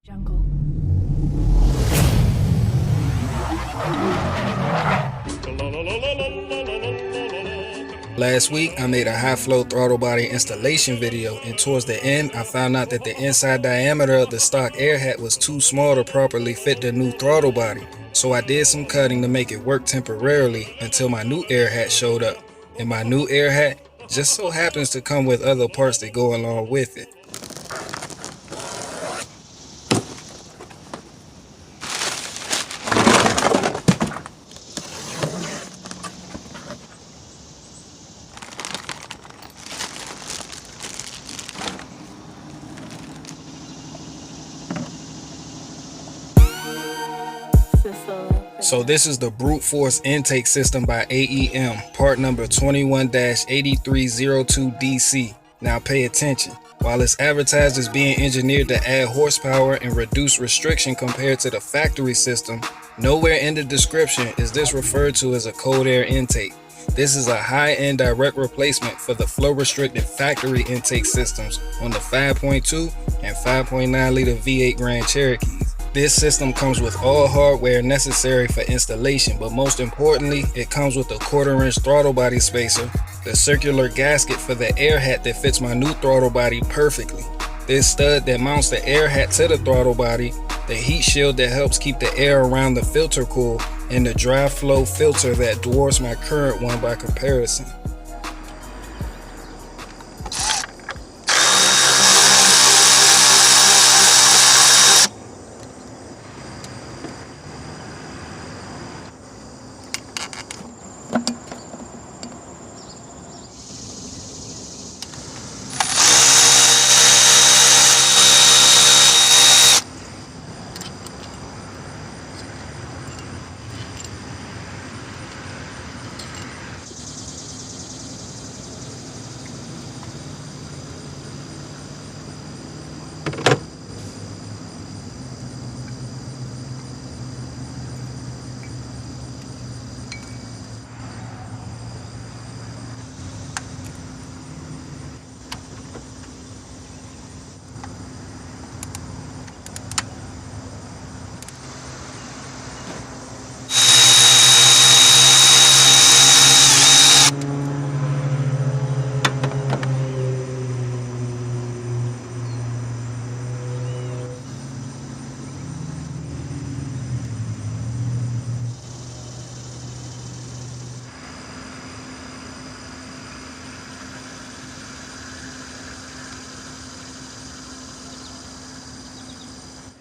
Jungle. Last week, I made a high-flow throttle body installation video, and towards the end, I found out that the inside diameter of the stock air hat was too small to properly fit the new throttle body. So I did some cutting to make it work temporarily until my new air hat showed up. And my new air hat just so happens to come with other parts that go along with it. So this is the brute force intake system by Aem, part number 21-8302Dc. Now pay attention. While it's advertised as being engineered to add horsepower and reduce restriction compared to the factory system, nowhere in the description is this referred to as a cold air intake. This is a high-end direct replacement for the flow-restricted factory intake systems on the 5.2 and 5.9 liter V8 Grand Cherokees. This system comes with all hardware necessary for installation, but most importantly, it comes with a 1/4 inch throttle body spacer, the circular gasket for the air hat that fits my new throttle body perfectly, this stud that mounts the air hat to the throttle body, the heat shield that helps keep the air around the filter cool, and the dry flow filter that dwarfs my current one by comparison.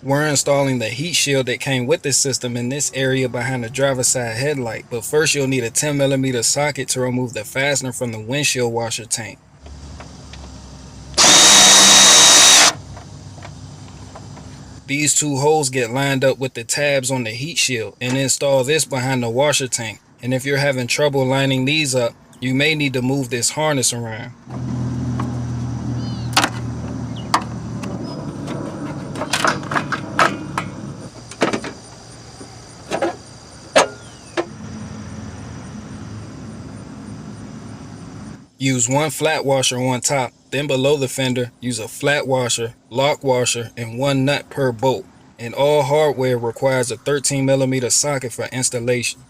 We're installing the heat shield that came with the system in this area behind the driver's side headlight, but first you'll need a 10mm socket to remove the fastener from the windshield washer tank. These two holes get lined up with the tabs on the heat shield, and install this behind the washer tank. And if you're having trouble lining these up, you may need to move this harness around. Use one flat washer on top, then below the fender, use a flat washer, lock washer, and one nut per bolt. And all hardware requires a 13mm socket for installation.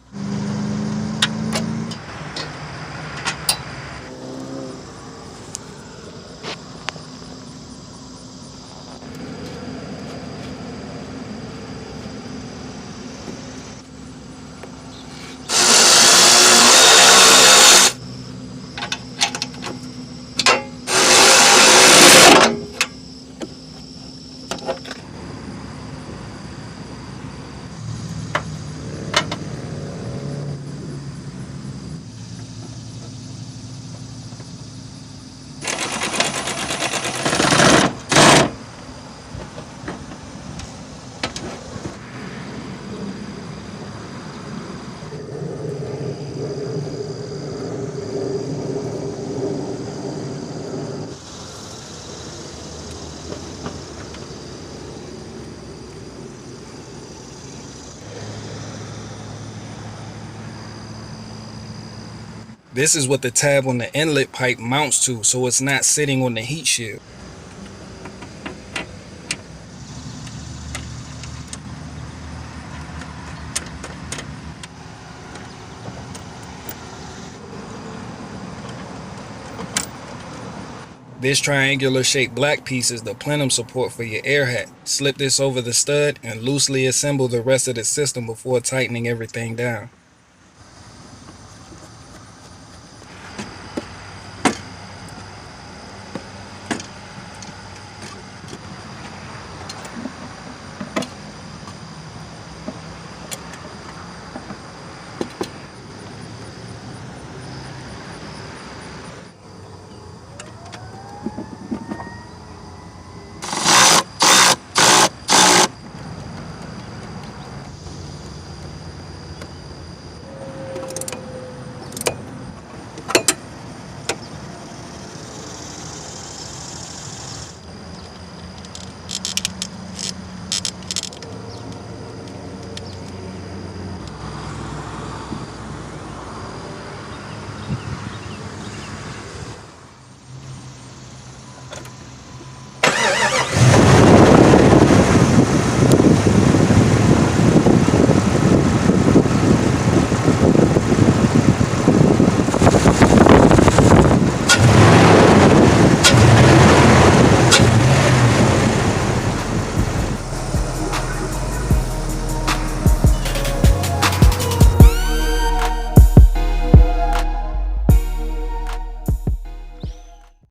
This is what the tab on the inlet pipe mounts to, so it's not sitting on the heat shield. This triangular shaped black piece is the plenum support for your air hat. Slip this over the stud and loosely assemble the rest of the system before tightening everything down.